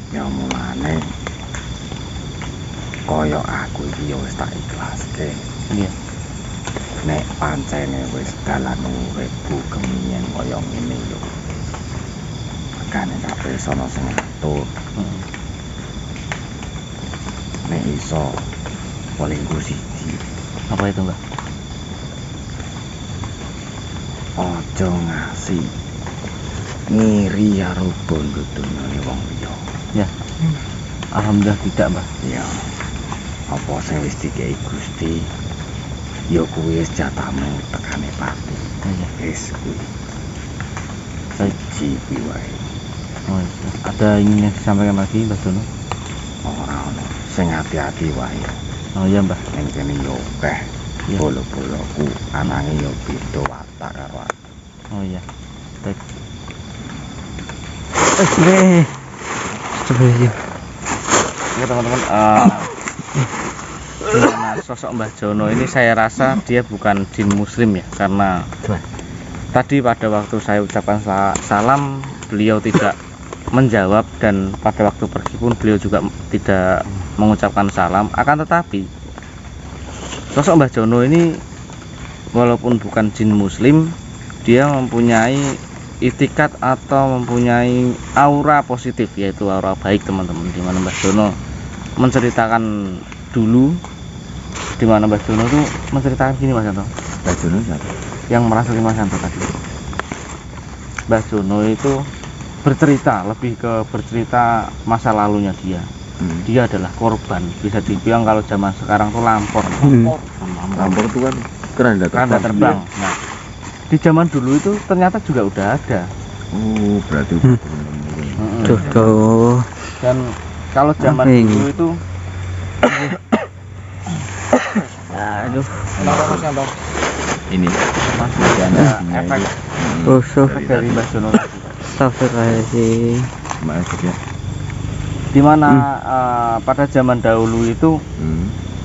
Ya mulane kaya aku iki ya wis tak ikhlaske. Iya. Nek pancene wis dalan uripku kemien kaya ngene yo. Makane kabeh sono sing ngatur. Nek iso paling siji. Apa itu, Mbah? Ojo ngasih ngiri karo bondo dunyane wong liya. Ya. Alhamdulillah tidak, Mbah. Ya. Apa sing wis dikei Gusti ya kuwi wis jatahmu tekane pati. Iya. Wis kuwi. Baik. Siji kuwi wae. Oh, iya. Ada ingin disampaikan lagi, Mbah Dono? Ora ono. Sing hati-hati wae. Oh iya, Mbah. Ning kene yo akeh Iya. bolo-boloku anange yo beda watak karo aku. Oh iya. Baik. Astagfirullah. Ya teman-teman, gimana sosok Mbah Jono ini, saya rasa dia bukan jin muslim ya, karena tadi pada waktu saya ucapkan salam beliau tidak menjawab, dan pada waktu pergi pun beliau juga tidak mengucapkan salam. Akan tetapi sosok Mbah Jono ini walaupun bukan jin muslim, dia mempunyai itikat atau mempunyai aura positif, yaitu aura baik teman-teman. Dimana Mbah Jono menceritakan dulu, dimana Mbah Jono itu menceritakan gini, Mas Yanto. Mbah Jono siapa? Yang merasuki Mas Yanto tadi, Mbah Jono itu bercerita, lebih ke bercerita masa lalunya dia. Dia adalah korban, bisa dibilang kalau zaman sekarang tuh lampor. Lampor itu kan keranda terbang. Nah, di zaman dulu itu ternyata juga udah ada. Oh, berarti Tuh. Dan kalau zaman dulu itu Aduh. ini masih ada efek Rusuh dari Mbah Jono tadi. Astagfirullahaladzim. Maaf ya. Dimana pada zaman dahulu itu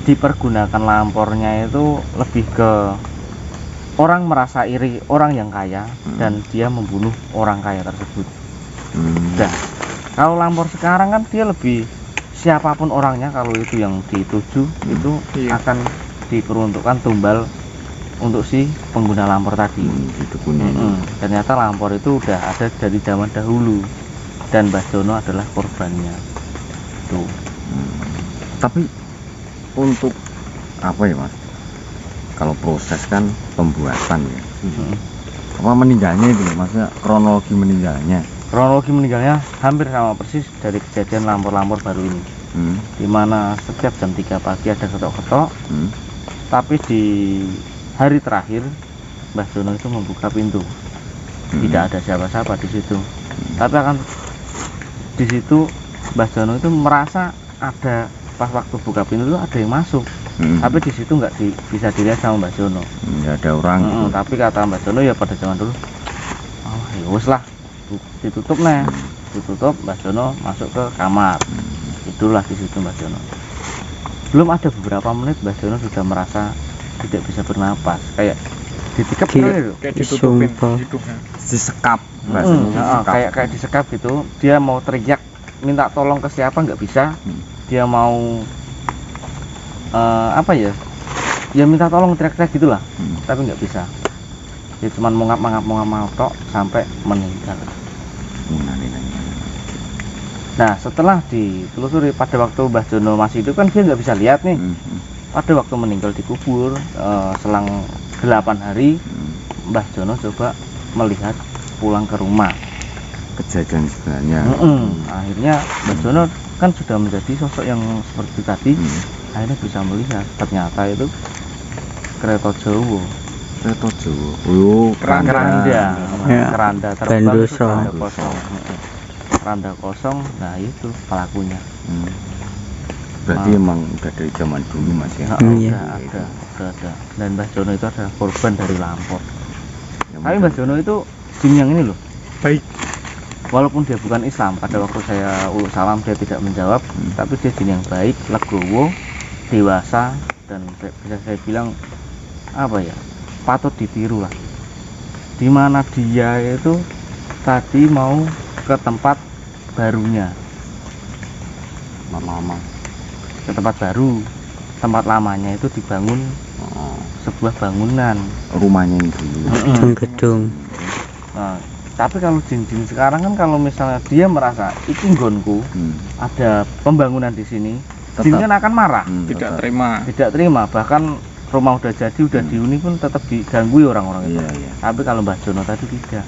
dipergunakan lampornya itu lebih ke orang merasa iri orang yang kaya dan dia membunuh orang kaya tersebut. Nah, kalau lampor sekarang kan dia lebih siapapun orangnya, kalau itu yang dituju itu akan diperuntukkan tumbal untuk si pengguna lampor tadi. Ternyata lampor itu udah ada dari zaman dahulu dan Mbah Jono adalah korbannya. Tuh. Tapi untuk apa ya, Mas? Kalau proses kan pembuatan ya. Apa meninggalnya itu, maksudnya kronologi meninggalnya? Kronologi meninggalnya hampir sama persis dari kejadian lampor-lampor baru ini. Dimana setiap jam 3 pagi ada ketok-ketok, tapi di hari terakhir Mbah Jono itu membuka pintu, tidak ada siapa-siapa di situ. Tapi akan di situ Mbah Jono itu merasa ada, pas waktu buka pintu itu ada yang masuk. Tapi di situ nggak bisa dilihat sama Mbah Jono. Nggak ada orang. Tapi kata Mbah Jono ya pada zaman dulu, oh ya wes lah, ditutup nih, ditutup. Mbah Jono masuk ke kamar. Itulah di situ Mbah Jono. Belum ada beberapa menit Mbah Jono sudah merasa tidak bisa bernapas, kayak ditikap gitu, kayak ditutupin Sumpah. Disekap. kayak disekap gitu. Dia mau teriak minta tolong ke siapa nggak bisa. Dia mau apa ya minta tolong, teriak-teriak gitulah, tapi nggak bisa. Dia cuma mengap tok sampai meninggal. Nah, setelah ditelusuri pada waktu Mbah Jono masih hidup kan dia nggak bisa lihat nih. Pada waktu meninggal dikubur selang 8 hari, Mbah Jono coba melihat pulang ke rumah. Kejadian sebenarnya. Akhirnya Mbah Jono kan sudah menjadi sosok yang seperti tadi. Akhirnya bisa melihat ternyata itu kereta Jawa. Kereta Jawa. Oh, keranda terbang, Keranda kosong. Keranda kosong. Nah, itu pelakunya. Berarti emang udah dari zaman dulu, Mas ya. Udah ada. Dan Mbah Jono itu adalah korban dari lampor. Tapi Mbah Jono itu jin yang ini loh, baik. Walaupun dia bukan Islam, pada waktu saya uluk salam dia tidak menjawab, tapi dia jin yang baik, legowo, dewasa, dan bisa saya bilang apa ya, patut ditiru lah. Dimana dia itu tadi mau ke tempat barunya, lama. ke tempat baru. Tempat lamanya itu dibangun sebuah bangunan. Rumahnya ini dulu. Gedung. Nah, tapi kalau jin-jin sekarang kan kalau misalnya dia merasa iki nggonku, ada pembangunan di sini, jin kan akan marah, Tidak terima. tidak terima. Bahkan rumah udah jadi, udah dihuni pun tetap diganggu orang-orang itu. Iya. Tapi kalau Mbah Jono tadi tidak,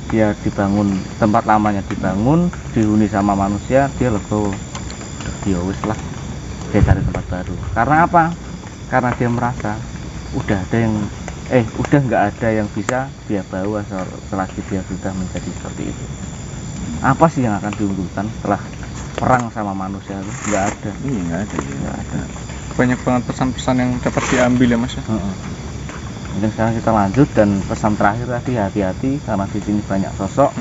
dia dibangun, tempat lamanya dibangun, dihuni sama manusia, dia legowo, dia wis lah, dia cari tempat baru. Karena apa? Karena dia merasa udah ada yang udah nggak ada yang bisa dia bawa selagi dia sudah menjadi seperti itu. Apa sih yang akan diunggulkan setelah perang sama manusia itu? Nggak ada. Iya, nggak ada. Nggak ada. Banyak banget pesan-pesan yang dapat diambil ya Mas ya. Mungkin sekarang kita lanjut, dan pesan terakhir tadi, hati-hati karena di sini banyak sosok,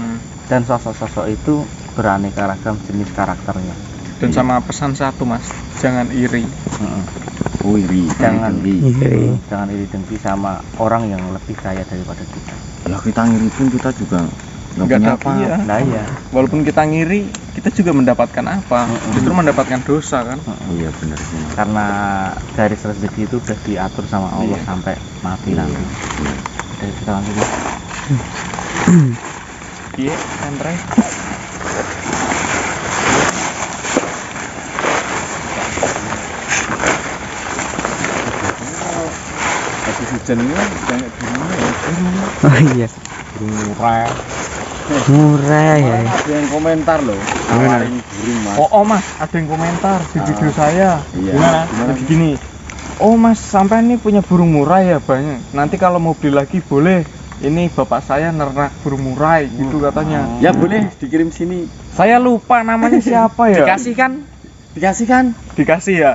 dan sosok-sosok itu beraneka ragam jenis karakternya. Dan sama pesan satu Mas, jangan iri. Oh, iri. Jangan Iri. jangan iri dengki sama orang yang lebih kaya daripada kita. Lah kita ngiri pun kita juga nggak Nggak punya dapat, apa. iya. Nah iya. Walaupun kita ngiri, kita juga mendapatkan apa? Justru mendapatkan dosa kan. Iya benar sih. Mas. Karena garis rezeki itu udah diatur sama Allah Iya. sampai mati nanti. Iya. Jadi kita lanjut ya. Iya, Andre. Tapi hujan ini banyak burungnya ya. Oh iya. Burung murai. Murah ya. Ada yang komentar loh. Gimana? Ini burung Mas. Oh Mas, ada yang komentar di video saya. Iya. Gimana? Gimana? Jadi gini. Oh Mas, sampai ini punya burung murai ya banyak. Nanti kalau mau beli lagi boleh. Ini bapak saya nernak burung murai gitu katanya. Ya boleh dikirim sini. Saya lupa namanya siapa ya. Dikasihkan. Dikasih ya.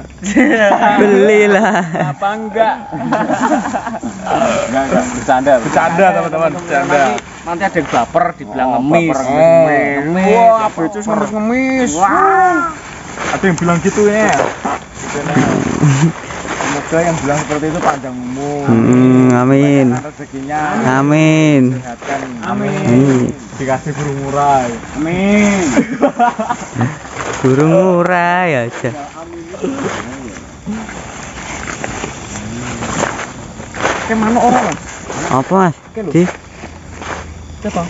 Belilah. Apa enggak? Enggak bercanda. Bercanda teman-teman, bercanda. Nanti ada yang baper dibilang Oh, ngemis. baper, ngemis. Wah, becus ngemis. Wah. Ada yang bilang gitu ya. Semoga yang bilang seperti itu panjang umur. Amin. Banyak rezekinya. Amin. Sehatkan. Amin. Dikasih burung murai. Amin. Burung murah ya aja. Kayak mana orang Mas? Apa Mas? Di. Siapa?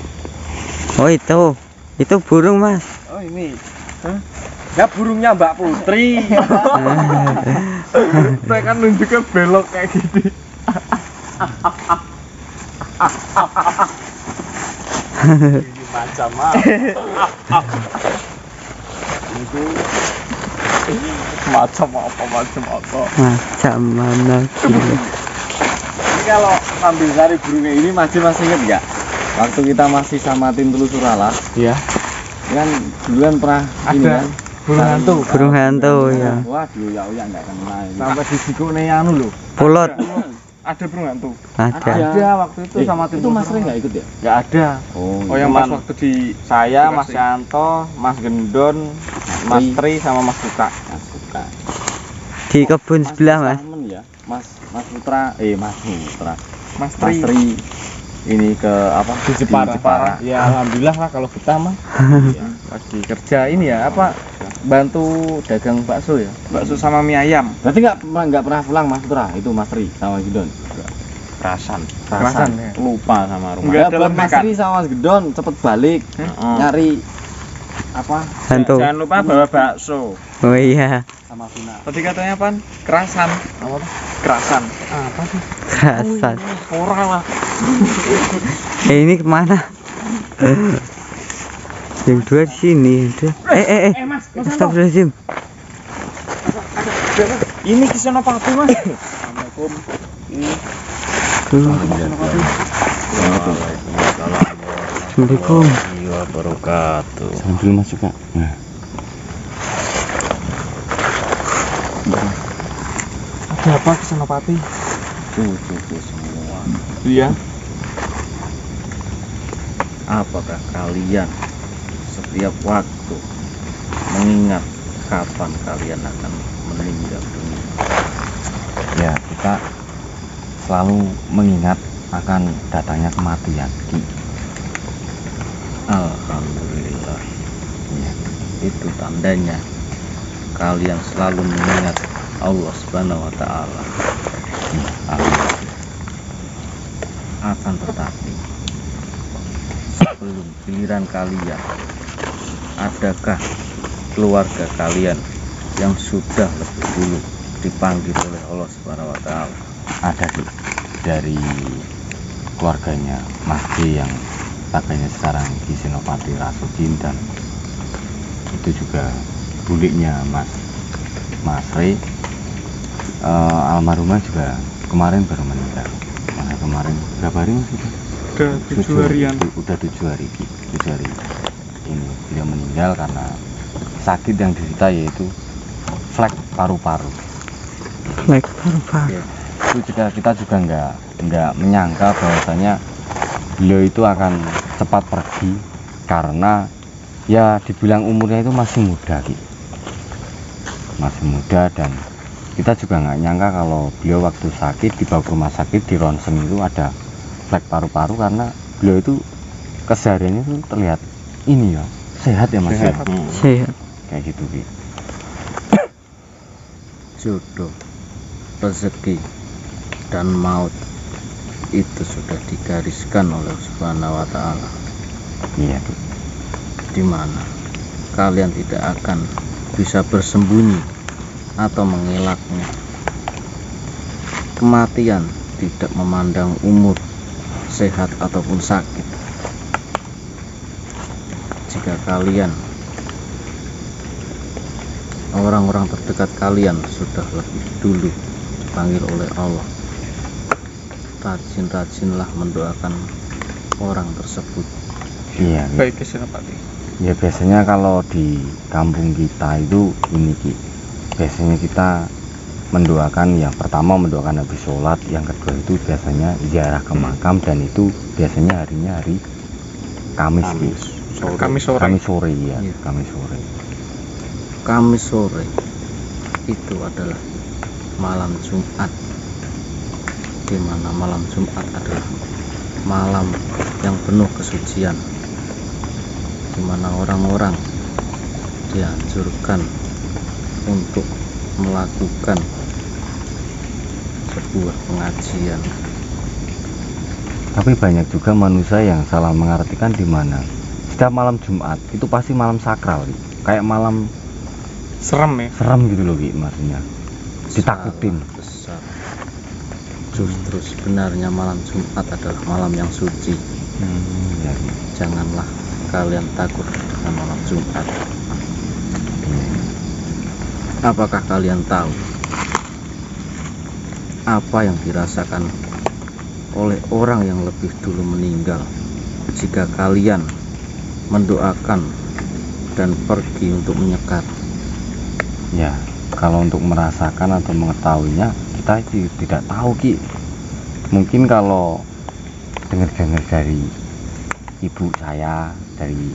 Oh itu burung Mas. Oh ini. Ya burungnya Mbak Putri. Saya kan nunjuknya belok kayak gini. Macam Macam apa? Macam mana gila. Ini kalau ambil sari burungnya ini masih inget nggak? Waktu kita masih sama tim Telusur Alas, Iya. kan dulu kan pernah ini Ada kan. burung hantu. Burung hantu ya. Waduh ya nggak kena ini. Sampai di siku anu loh. Pulot Ada burung hantu. ada. Ada waktu itu sama tim Itu Mas Telusur Rey nggak ikut ya? Nggak ada. Oh yang Cuman pas waktu di Saya, Mas Dikasih. Yanto, Mas Gendon, Mas Tri sama Mas Suka. Mas Suka. Di kebun sebelah Mas. Temen ya, Mas Putra, Mas Putra, Mas Mas Tri. Tri. Ini ke apa? Di Jepara. Ya alhamdulillah lah kalau kita mah lagi kerja ini ya apa bantu dagang bakso ya. Bakso sama mie ayam. Berarti nggak pernah pulang Mas Putra, itu Mas Tri sama Gidon. Kerasan. Kerasan, ya. Lupa sama rumah. Nggak Ya, ada buat Mas lemekan. Tri sama Mas Gidon cepet balik nyari apa? Hantu. Jangan lupa bawa bakso. Oh iya. Sama Vina. Tadi katanya apa? Kerasan. Apa tuh? Kerasan. Apa sih? Kerasan. Orang lah. Ini kemana? Yang dua di sini. Astagfirullahaladzim. Ini kisono papi Mas. Assalamualaikum. Assalamualaikum. Wabarakatuh. Sambil masuk Kak. Nah. Ada apa kisono papi? Tuh semua. Iya. Apakah kalian setiap waktu mengingat kapan kalian akan meninggal dunia? Ya, kita selalu mengingat akan datangnya kematian. Alhamdulillah. Ya, itu tandanya kalian selalu mengingat Allah Subhanahu wa taala. Akan tetapi sebelum giliran kalian, adakah keluarga kalian yang sudah lebih dulu dipanggil oleh Allah Subhanahu wa taala? Ada Ki, dari keluarganya Mas D yang katanya sekarang di Senopati Rasudin, dan itu juga buliknya Mas Rey. Almarhumah juga kemarin baru meninggal. Masa kemarin berapa hari Mas? Udah 7 harian. Udah 7 hari Ki. 7 hari ini beliau meninggal karena sakit yang diderita, yaitu flek paru-paru. Flek paru-paru. Ya, itu juga kita juga nggak menyangka bahwasanya beliau itu akan cepat pergi, karena ya dibilang umurnya itu masih muda Ki. Masih muda, dan kita juga nggak nyangka kalau beliau waktu sakit dibawa ke rumah sakit di ronsen itu ada flek paru-paru, karena beliau itu kesehariannya itu terlihat ini ya sehat ya Mas. Sehat. Sehat. Kayak gitu Ki. Jodoh, rezeki, dan maut itu sudah digariskan oleh Subhanahu wa taala, Iya Ki. di mana kalian tidak akan bisa bersembunyi atau mengelaknya. Kematian tidak memandang umur, sehat ataupun sakit. Jika kalian, orang-orang terdekat kalian sudah lebih dulu dipanggil oleh Allah, rajin-rajinlah mendoakan orang tersebut. Iya Ki. Baik Ki Senopati. Ya biasanya kalau di kampung kita itu ini Ki, biasanya kita mendoakan, yang pertama mendoakan habis sholat, yang kedua itu biasanya ziarah ke makam, dan itu biasanya harinya hari Kamis Ki. Kamis sore. Kamis sore ya, Iya. Kamis sore. Kamis sore itu adalah malam Jumat, di mana malam Jumat adalah malam yang penuh kesucian, di mana orang-orang dianjurkan untuk melakukan sebuah pengajian. Tapi banyak juga manusia yang salah mengartikan, di mana setiap malam Jumat itu pasti malam sakral Ki. Kayak malam Serem ya. serem gitu loh Ki, maksudnya ditakutin. Salah besar. Justru sebenarnya malam Jumat adalah malam yang suci. Ya, Ki. Janganlah kalian takut dengan malam Jumat. Apakah kalian tahu apa yang dirasakan oleh orang yang lebih dulu meninggal jika kalian mendoakan dan pergi untuk menyekat? Ya, kalau untuk merasakan atau mengetahuinya kita itu tidak tahu Ki. Mungkin kalau dengar-dengar dari ibu saya, dari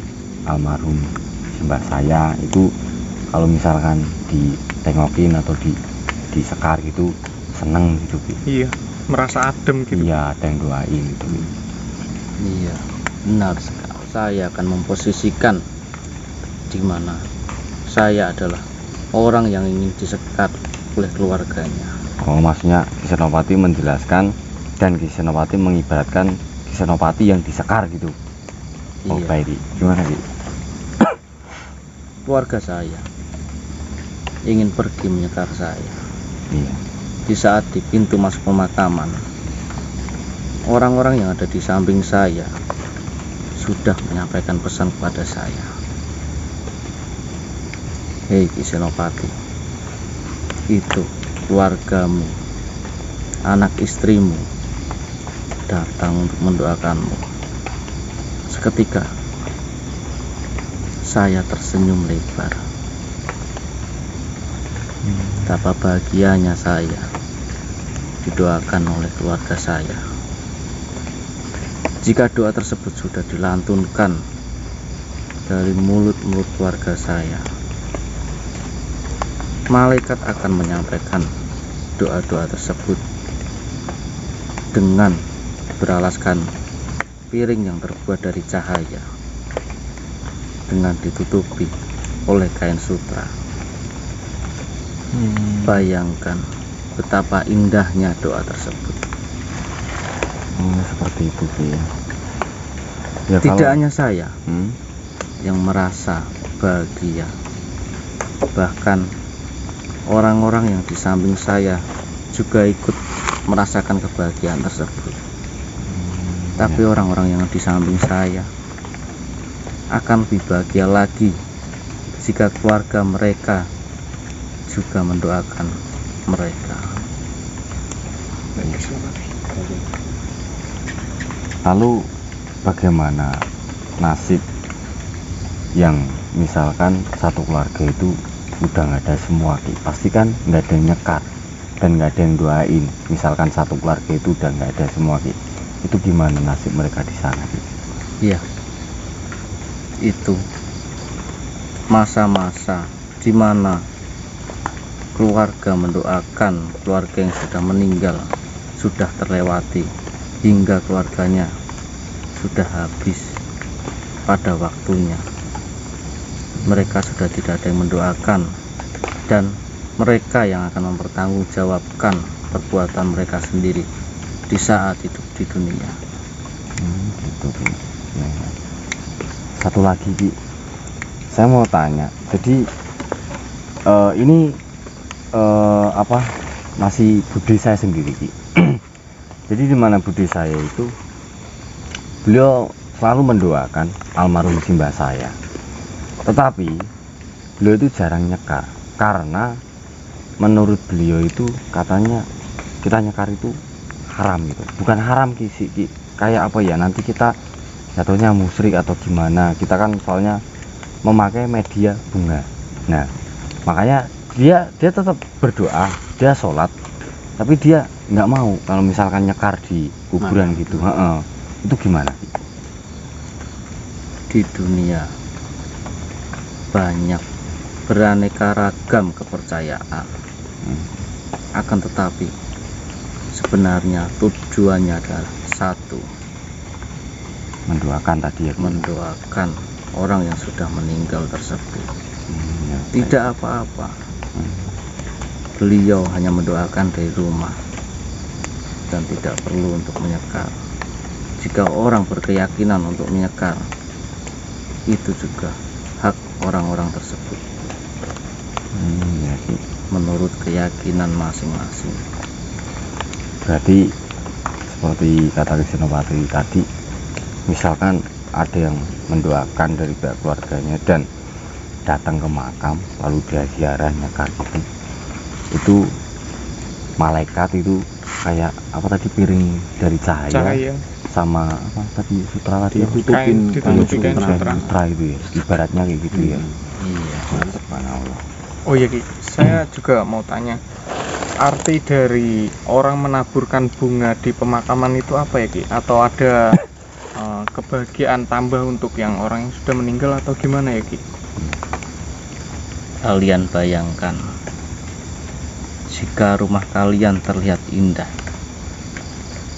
almarhum mbah saya, itu kalau misalkan ditengokin atau disekar gitu seneng gitu Ki. Iya, merasa adem gitu. Iya, ada yang doain gitu Ki. Iya, benar sekali. Saya akan memposisikan di mana saya adalah orang yang ingin disekat oleh keluarganya. Oh, maksudnya Ki Senopati menjelaskan dan Ki Senopati mengibaratkan Ki Senopati yang disekar gitu. Oh, Iya. baik Ki. Gimana Ki? Keluarga saya ingin pergi menyekar saya. Iya. Di saat di pintu masuk pemakaman, orang-orang yang ada di samping saya sudah menyampaikan pesan kepada saya. Hei Ki Senopati, itu keluargamu, anak istrimu datang untuk mendoakanmu. Seketika saya tersenyum lebar. Betapa bahagianya saya didoakan oleh keluarga saya. Jika doa tersebut sudah dilantunkan dari mulut-mulut keluarga saya, malaikat akan menyampaikan doa-doa tersebut dengan beralaskan piring yang terbuat dari cahaya, dengan ditutupi oleh kain sutra. Bayangkan betapa indahnya doa tersebut. Seperti itu Ki. Ya, Tidak kalau- hanya saya yang merasa bahagia, bahkan orang-orang yang di samping saya juga ikut merasakan kebahagiaan tersebut. Tapi orang-orang yang di samping saya akan lebih bahagia lagi jika keluarga mereka juga mendoakan mereka. Lalu bagaimana nasib yang misalkan satu keluarga itu udah nggak ada semua Ki? Pasti kan nggak ada yang nyekar dan nggak ada yang doain. Misalkan satu keluarga itu udah nggak ada semua Ki, itu gimana nasib mereka di sana Ki? Iya, itu masa-masa di mana keluarga mendoakan keluarga yang sudah meninggal, sudah terlewati, hingga keluarganya sudah habis pada waktunya. Mereka sudah tidak ada yang mendoakan, dan mereka yang akan mempertanggungjawabkan perbuatan mereka sendiri di saat hidup di dunia. Gitu Ki. Ya. Satu lagi Ki, saya mau tanya. Jadi ini masih bude saya sendiri Ki. Jadi di mana bude saya itu, beliau selalu mendoakan almarhum simbah saya. Tetapi beliau itu jarang nyekar karena menurut beliau itu katanya kita nyekar itu haram gitu. Bukan haram Ki, kayak apa ya, nanti kita jatuhnya musyrik atau gimana. Kita kan soalnya memakai media bunga. Nah, makanya dia tetap berdoa, dia sholat, tapi dia nggak mau kalau misalkan nyekar di kuburan gitu. Itu gimana Ki? Di dunia banyak beraneka ragam kepercayaan, akan tetapi sebenarnya tujuannya adalah satu, Mendoakan tadi ya Ki? mendoakan orang yang sudah meninggal tersebut. Ya, Tidak apa-apa, beliau hanya mendoakan dari rumah dan tidak perlu untuk menyekar. Jika orang berkeyakinan untuk menyekar, itu juga hak orang-orang tersebut ya Ki. menurut keyakinan masing-masing. Berarti seperti kata Senopati tadi, misalkan ada yang mendoakan dari pihak keluarganya dan datang ke makam lalu dia ziarah nyekar gitu, itu malaikat itu kayak apa tadi, piring dari cahaya sama apa tadi, sutra tadi ya? Ditutupin sutra. Sutra itu ya, ibaratnya kayak gitu ya. Iya. Subhanallah. Oh iya Ki, saya juga mau tanya, arti dari orang menaburkan bunga di pemakaman itu apa ya Ki? Atau ada kebahagiaan tambah untuk yang orang yang sudah meninggal atau gimana ya Ki? Kalian bayangkan, jika rumah kalian terlihat indah,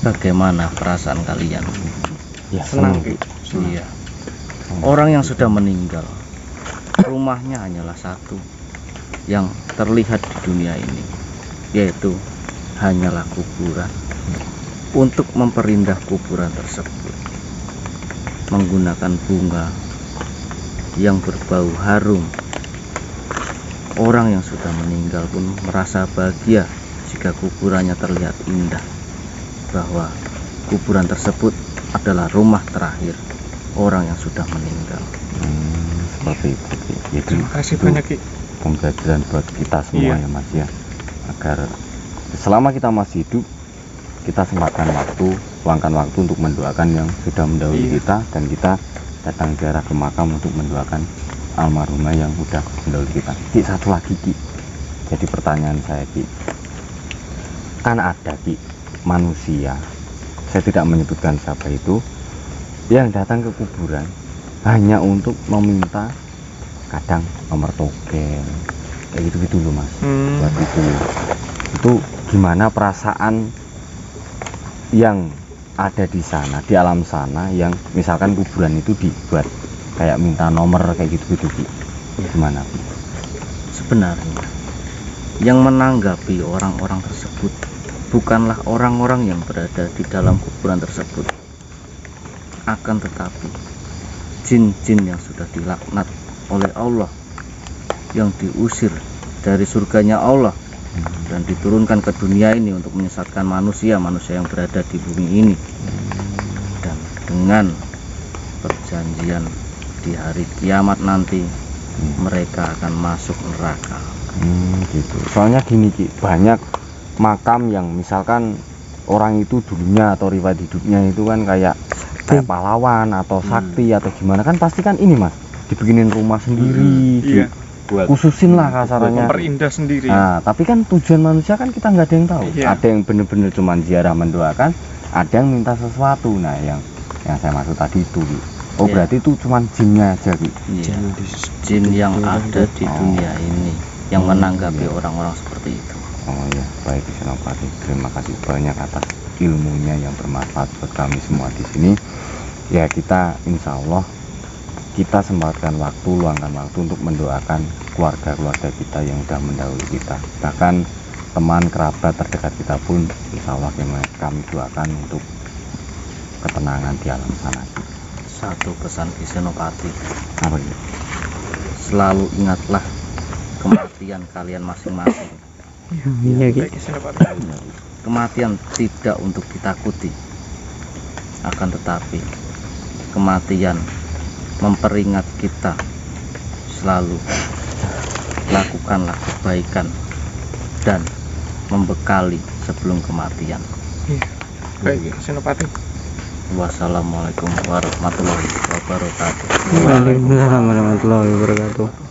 bagaimana perasaan kalian? Ya, Senang Ki. Iya. Orang yang sudah meninggal, rumahnya hanyalah satu yang terlihat di dunia ini, yaitu hanyalah kuburan. Untuk memperindah kuburan tersebut, menggunakan bunga yang berbau harum, orang yang sudah meninggal pun merasa bahagia jika kuburannya terlihat indah, bahwa kuburan tersebut adalah rumah terakhir orang yang sudah meninggal. Seperti itu Ki. Jadi Terima kasih itu banyak Ki. pembelajaran buat kita semua Iya. ya Mas ya, agar selama kita masih hidup kita sempatkan waktu, luangkan waktu untuk mendoakan yang sudah mendahului Iya. kita, dan kita datang ziarah ke makam untuk mendoakan almarhumah yang sudah mendahului kita. Ki, satu lagi Ki, jadi pertanyaan saya Ki, kan ada Ki manusia, saya tidak menyebutkan siapa itu, yang datang ke kuburan hanya untuk meminta kadang nomor token kayak gitu loh Mas. Buat itu gimana perasaan yang ada di sana, di alam sana, yang misalkan kuburan itu dibuat kayak minta nomor kayak gitu Ki? Gimana Ki? Sebenarnya yang menanggapi orang-orang tersebut bukanlah orang-orang yang berada di dalam kuburan tersebut, akan tetapi jin-jin yang sudah dilaknat oleh Allah, yang diusir dari surganya Allah dan diturunkan ke dunia ini untuk menyesatkan manusia yang berada di bumi ini. Dan dengan perjanjian di hari kiamat nanti mereka akan masuk neraka. Gitu. Soalnya gini Ki, banyak makam yang misalkan orang itu dulunya atau riwayat hidupnya itu kan kayak pahlawan atau sakti atau gimana, kan pasti kan ini Mas dibikinin rumah sendiri, Iya. khususin lah kasarannya, Memperindah sendiri. nah tapi kan tujuan manusia kan kita nggak ada yang tahu. Iya. Ada yang bener-bener cuma ziarah mendoakan, ada yang minta sesuatu. Nah yang saya maksud tadi itu Ki. Oh Iya. berarti itu cuma jinnya aja Ki. Iya, jin yang ada di dunia ini yang menanggapi orang-orang seperti itu. Oh ya, baik Senopati. Terima kasih banyak atas ilmunya yang bermanfaat buat kami semua di sini. Ya kita insya Allah kita sempatkan waktu, luangkan waktu untuk mendoakan keluarga-keluarga kita yang sudah mendahului kita. Bahkan teman kerabat terdekat kita pun insya Allah kami doakan untuk ketenangan di alam sana. Satu pesan Ki Senopati, Apa itu? selalu ingatlah kematian kalian masing-masing. Iya Ki. Baik, Senopati. Kematian tidak untuk ditakuti, akan tetapi kematian memperingat kita selalu lakukanlah kebaikan dan membekali sebelum kematian. Baik, Senopati. Wassalamualaikum warahmatullahi wabarakatuh. Waalaikumsalam warahmatullahi wabarakatuh.